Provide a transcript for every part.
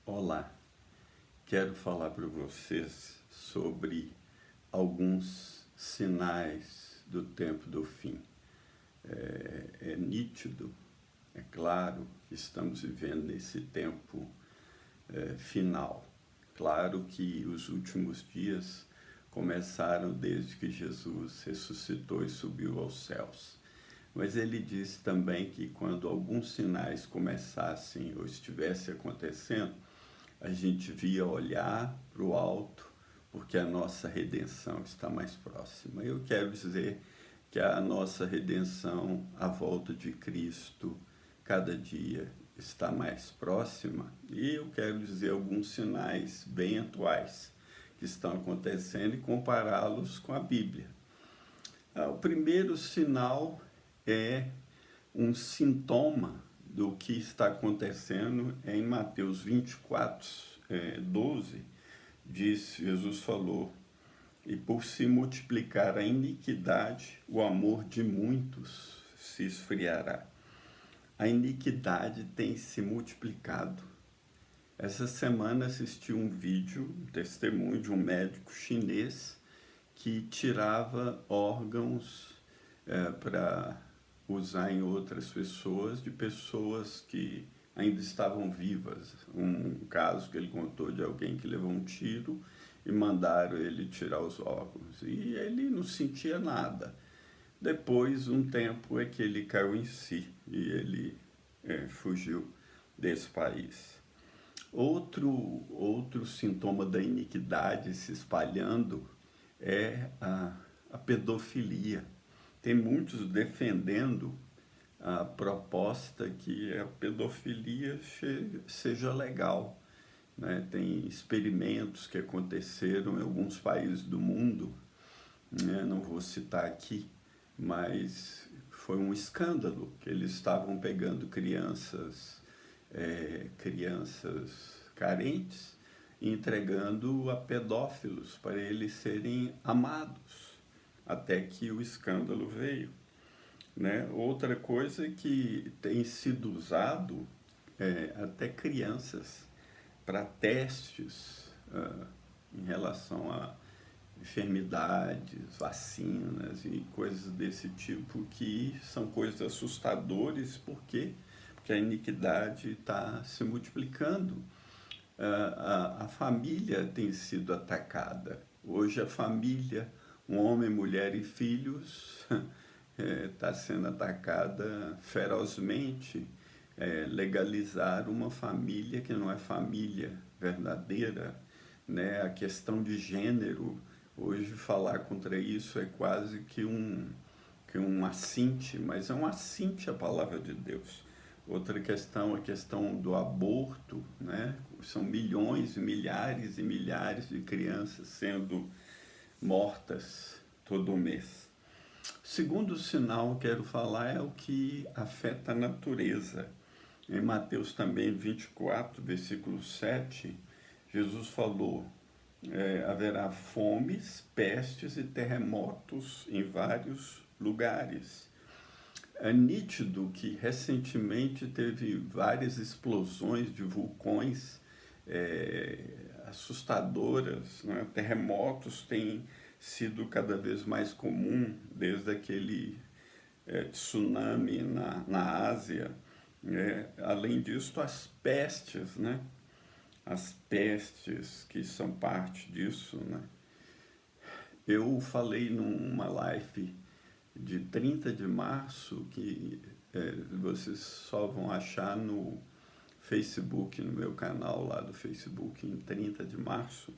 Olá, quero falar para vocês sobre alguns sinais do tempo do fim. É nítido, é claro, que estamos vivendo nesse tempo final. Claro que os últimos dias começaram desde que Jesus ressuscitou e subiu aos céus. Mas ele disse também que quando alguns sinais começassem ou estivessem acontecendo, a gente devia olhar para o alto, porque a nossa redenção está mais próxima. Eu quero dizer que a nossa redenção, a volta de Cristo, cada dia está mais próxima. E eu quero dizer alguns sinais bem atuais que estão acontecendo e compará-los com a Bíblia. O primeiro sinal é um sintoma do que está acontecendo em Mateus 24, 12, Jesus falou: e por se multiplicar a iniquidade, o amor de muitos se esfriará. A iniquidade tem se multiplicado. Essa semana assisti um vídeo, um testemunho de um médico chinês que tirava órgãos para usar em outras pessoas, de pessoas que ainda estavam vivas. Um caso que ele contou de alguém que levou um tiro e mandaram ele tirar os órgãos. E ele não sentia nada. Depois, um tempo, é que ele caiu em si e ele fugiu desse país. Outro sintoma da iniquidade se espalhando é a pedofilia. Tem muitos defendendo a proposta que a pedofilia seja legal, né? Tem experimentos que aconteceram em alguns países do mundo, né? Não vou citar aqui, mas foi um escândalo que eles estavam pegando crianças carentes e entregando a pedófilos para eles serem amados, até que o escândalo veio, né? Outra coisa que tem sido usado até crianças para testes em relação a enfermidades, vacinas e coisas desse tipo, que são coisas assustadoras. Por quê? Porque a iniquidade está se multiplicando. A família tem sido atacada. Hoje a família, um homem, mulher e filhos, está sendo atacada ferozmente. Legalizar uma família que não é família verdadeira, né? A questão de gênero, hoje falar contra isso é quase que um assinte, mas é um assinte à palavra de Deus. Outra questão, a questão do aborto, né? São milhões, milhares e milhares de crianças sendo mortas todo mês. Segundo sinal que quero falar é o que afeta a natureza. Em Mateus também 24, versículo 7, Jesus falou: haverá fomes, pestes e terremotos em vários lugares. É nítido que recentemente teve várias explosões de vulcões assustadoras, né? Terremotos têm sido cada vez mais comum, desde aquele tsunami na Ásia. Além disso, as pestes, né? As pestes que são parte disso, né? Eu falei numa live de 30 de março, que vocês só vão achar no Facebook, no meu canal lá do Facebook, em 30 de março,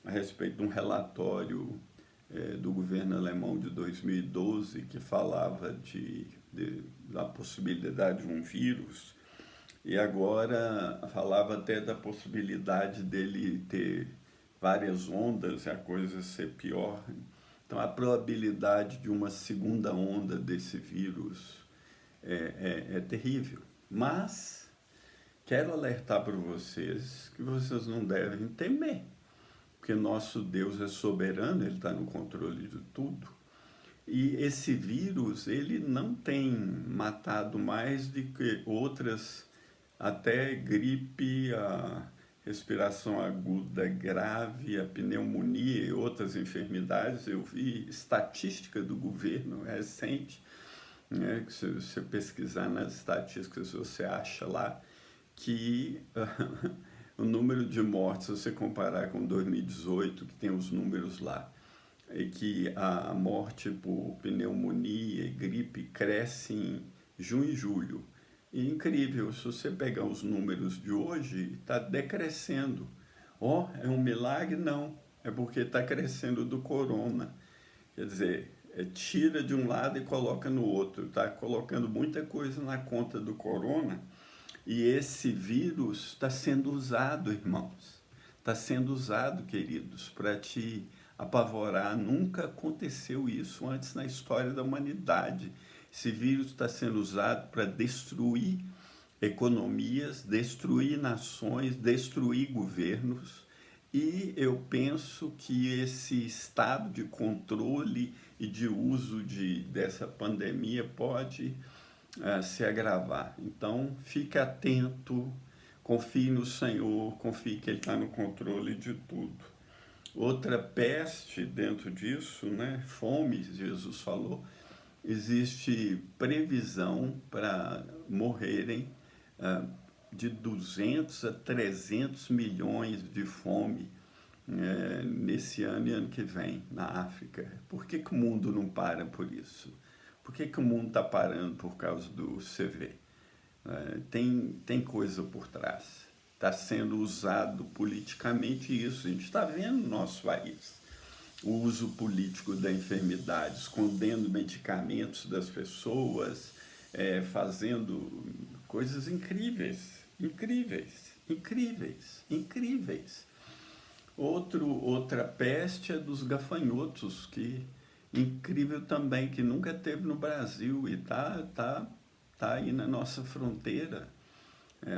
a respeito de um relatório do governo alemão de 2012, que falava da possibilidade de um vírus, e agora falava até da possibilidade dele ter várias ondas e a coisa ser pior. Então, a probabilidade de uma segunda onda desse vírus é terrível. Mas quero alertar para vocês que vocês não devem temer, porque nosso Deus é soberano, Ele está no controle de tudo. E esse vírus, ele não tem matado mais do que outras, até gripe, respiração aguda grave, a pneumonia e outras enfermidades. Eu vi estatística do governo recente, né, que se você pesquisar nas estatísticas, você acha lá que o número de mortes, se você comparar com 2018, que tem os números lá, é que a morte por pneumonia e gripe cresce em junho e julho. E incrível, se você pegar os números de hoje, está decrescendo. Ó, é um milagre? Não, é porque está crescendo do corona. Quer dizer, tira de um lado e coloca no outro, está colocando muita coisa na conta do corona. E esse vírus está sendo usado, irmãos, está sendo usado, queridos, para te apavorar. Nunca aconteceu isso antes na história da humanidade. Esse vírus está sendo usado para destruir economias, destruir nações, destruir governos. E eu penso que esse estado de controle e de uso dessa pandemia pode se agravar. Então, fique atento, confie no Senhor, confie que Ele está no controle de tudo. Outra peste dentro disso, né? Fome, Jesus falou, existe previsão para morrerem de 200 a 300 milhões de fome nesse ano e ano que vem na África. Por que o mundo não para por isso? Por que o mundo está parando por causa do CV? Tem coisa por trás. Está sendo usado politicamente isso. A gente está vendo no nosso país o uso político da enfermidade, escondendo medicamentos das pessoas, fazendo coisas incríveis, incríveis, incríveis, incríveis. Outra peste é dos gafanhotos, que incrível também, que nunca teve no Brasil e tá aí na nossa fronteira.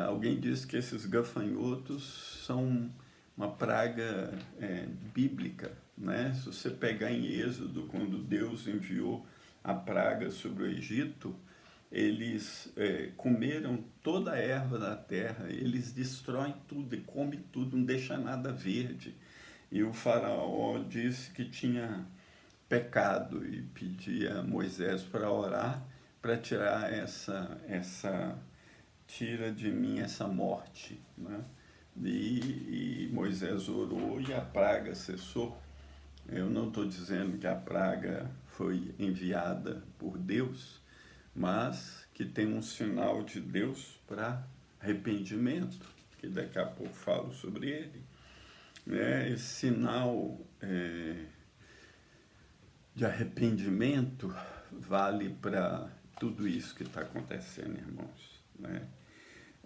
Alguém disse que esses gafanhotos são uma praga bíblica, né? Se você pegar em Êxodo, quando Deus enviou a praga sobre o Egito, eles comeram toda a erva da terra, eles destroem tudo e comem tudo, não deixa nada verde. E o faraó disse que tinha pecado e pedia a Moisés para orar para tirar tira de mim essa morte, né? E Moisés orou e a praga cessou. Eu não estou dizendo que a praga foi enviada por Deus, mas que tem um sinal de Deus para arrependimento, que daqui a pouco falo sobre ele. Esse sinal de arrependimento vale para tudo isso que está acontecendo, irmãos, né?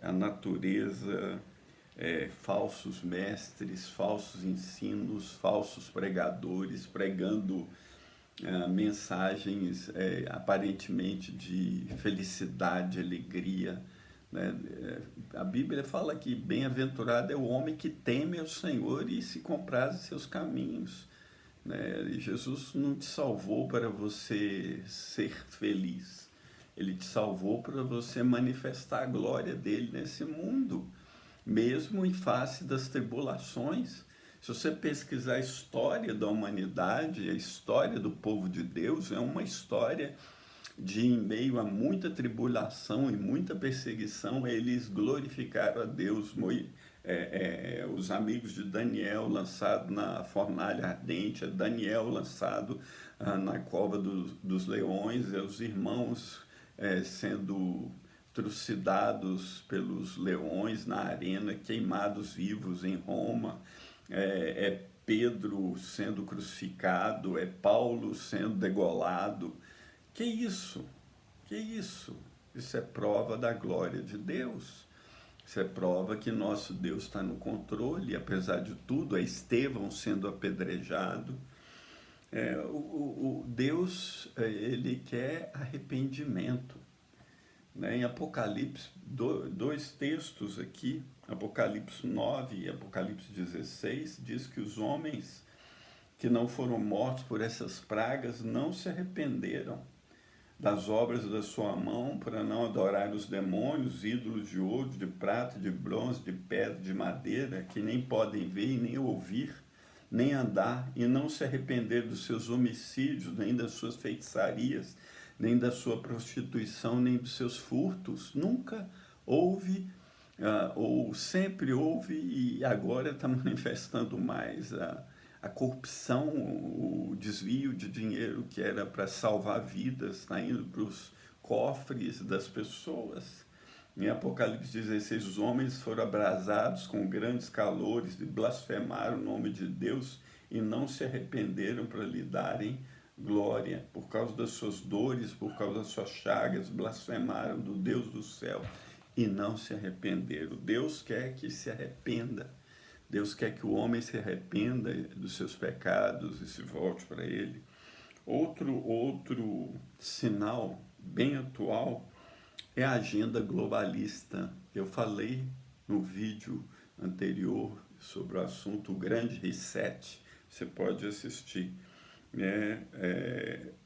A natureza, falsos mestres, falsos ensinos, falsos pregadores, pregando mensagens aparentemente de felicidade, alegria, né? A Bíblia fala que bem-aventurado é o homem que teme ao Senhor e se compraz em seus caminhos, né? E Jesus não te salvou para você ser feliz. Ele te salvou para você manifestar a glória dele nesse mundo, mesmo em face das tribulações. Se você pesquisar a história da humanidade, a história do povo de Deus, é uma história de, em meio a muita tribulação e muita perseguição, eles glorificaram a Deus. Os amigos de Daniel lançado na fornalha ardente, Daniel lançado na cova dos leões, os irmãos sendo trucidados pelos leões na arena, queimados vivos em Roma, Pedro sendo crucificado, Paulo sendo degolado. Que isso? Que isso? Isso é prova da glória de Deus. Isso é prova que nosso Deus está no controle, apesar de tudo, Estevão sendo apedrejado. O Deus, ele quer arrependimento, né? Em Apocalipse, dois textos aqui, Apocalipse 9 e Apocalipse 16, diz que os homens que não foram mortos por essas pragas não se arrependeram. das obras da sua mão, para não adorar os demônios, ídolos de ouro, de prata, de bronze, de pedra, de madeira, que nem podem ver e nem ouvir, nem andar, e não se arrepender dos seus homicídios, nem das suas feitiçarias, nem da sua prostituição, nem dos seus furtos. Nunca houve, ou sempre houve, e agora está manifestando mais a corrupção, o desvio de dinheiro que era para salvar vidas, está indo para os cofres das pessoas. Em Apocalipse 16, os homens foram abrasados com grandes calores e blasfemaram o nome de Deus e não se arrependeram para lhe darem glória. Por causa das suas dores, por causa das suas chagas, blasfemaram do Deus do céu e não se arrependeram. Deus quer que se arrependa. Deus quer que o homem se arrependa dos seus pecados e se volte para Ele. Outro sinal bem atual é a agenda globalista. Eu falei no vídeo anterior sobre o assunto, o Grande Reset. Você pode assistir.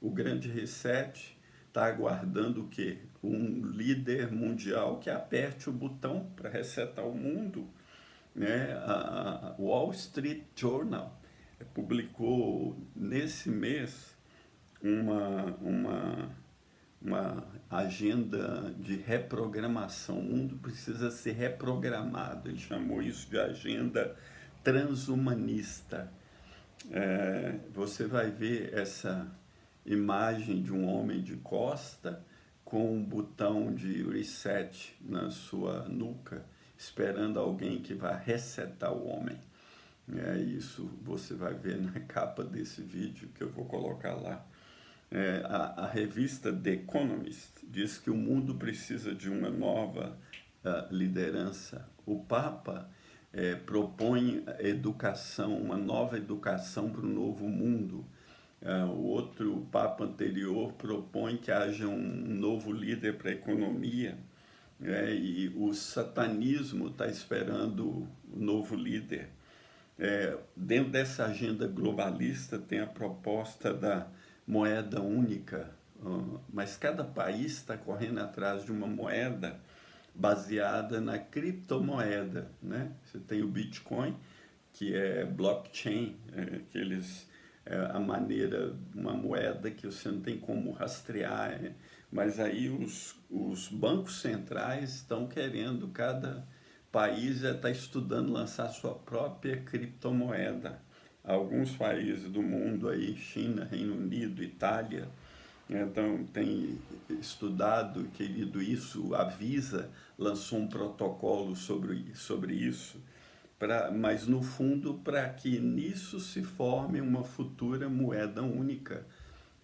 O Grande Reset está aguardando o quê? Um líder mundial que aperte o botão para resetar o mundo. A Wall Street Journal publicou nesse mês uma agenda de reprogramação. O mundo precisa ser reprogramado. Ele chamou isso de agenda transhumanista. Você vai ver essa imagem de um homem de costa com um botão de reset na sua nuca, esperando alguém que vai resetar o homem. Isso você vai ver na capa desse vídeo que eu vou colocar lá. A revista The Economist diz que o mundo precisa de uma nova liderança. O Papa propõe educação, uma nova educação para o novo mundo. O outro Papa anterior propõe que haja um novo líder para a economia. E o satanismo está esperando um novo líder. Dentro dessa agenda globalista tem a proposta da moeda única, mas cada país está correndo atrás de uma moeda baseada na criptomoeda, né? Você tem o Bitcoin, que é blockchain, a maneira, uma moeda que você não tem como rastrear, mas aí os bancos centrais estão querendo, cada país está estudando lançar sua própria criptomoeda. Alguns países do mundo aí, China, Reino Unido, Itália, então tem estudado, querido, isso. A Visa lançou um protocolo sobre isso, mas no fundo para que nisso se forme uma futura moeda única,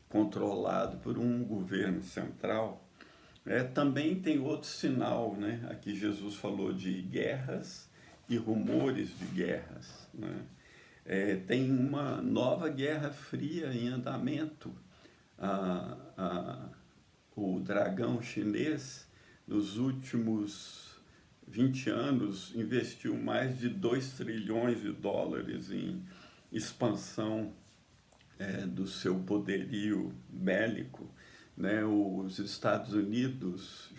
controlado por um governo central. Também tem outro sinal, né? Aqui Jesus falou de guerras e rumores de guerras, né? Tem uma nova guerra fria em andamento. O dragão chinês, nos últimos 20 anos, investiu mais de 2 trilhões de dólares em expansão do seu poderio bélico. Né? Os Estados Unidos,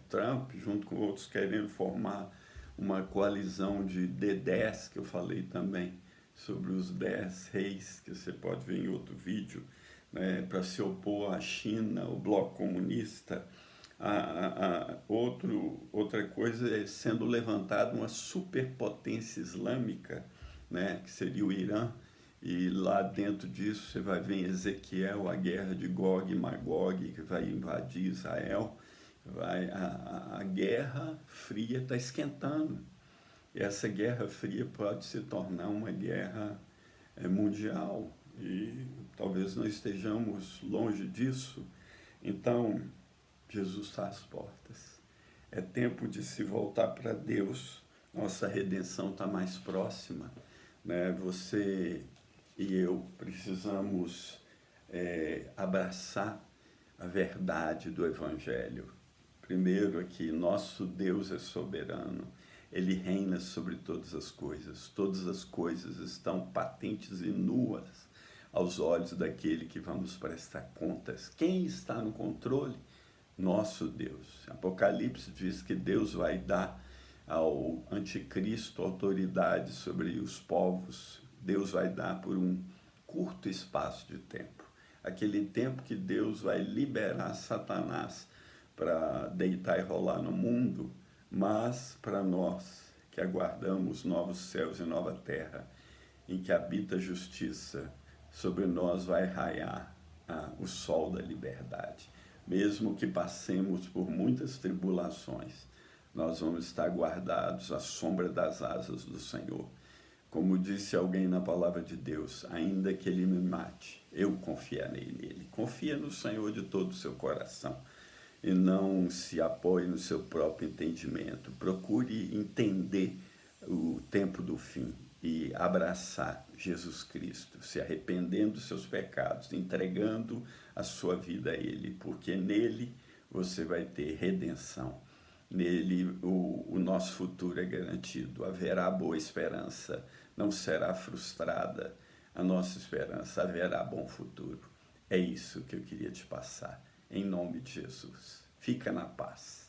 Trump, junto com outros, querendo formar uma coalizão de D10, que eu falei também, sobre os 10 reis, que você pode ver em outro vídeo, né, para se opor à China, o bloco comunista. Outra coisa é sendo levantada uma superpotência islâmica, né, que seria o Irã, e lá dentro disso você vai ver em Ezequiel a guerra de Gog e Magog, que vai invadir Israel. A Guerra Fria está esquentando. E essa Guerra Fria pode se tornar uma guerra mundial, e talvez não estejamos longe disso. Então, Jesus está às portas. É tempo de se voltar para Deus. Nossa redenção está mais próxima, né? Você e eu precisamos abraçar a verdade do Evangelho. Primeiro, aqui, nosso Deus é soberano. Ele reina sobre todas as coisas. Todas as coisas estão patentes e nuas aos olhos daquele que vamos prestar contas. Quem está no controle? Nosso Deus. Apocalipse diz que Deus vai dar ao anticristo autoridade sobre os povos. Deus vai dar por um curto espaço de tempo. Aquele tempo que Deus vai liberar Satanás para deitar e rolar no mundo, mas para nós que aguardamos novos céus e nova terra, em que habita a justiça, sobre nós vai raiar o sol da liberdade. Mesmo que passemos por muitas tribulações, nós vamos estar guardados à sombra das asas do Senhor. Como disse alguém na palavra de Deus, ainda que ele me mate, eu confiarei nele. Confia no Senhor de todo o seu coração e não se apoie no seu próprio entendimento. Procure entender o tempo do fim e abraçar Jesus Cristo, se arrependendo dos seus pecados, entregando a sua vida a Ele, porque nele você vai ter redenção. Nele o nosso futuro é garantido, haverá boa esperança, não será frustrada a nossa esperança, haverá bom futuro. É isso que eu queria te passar, em nome de Jesus. Fica na paz.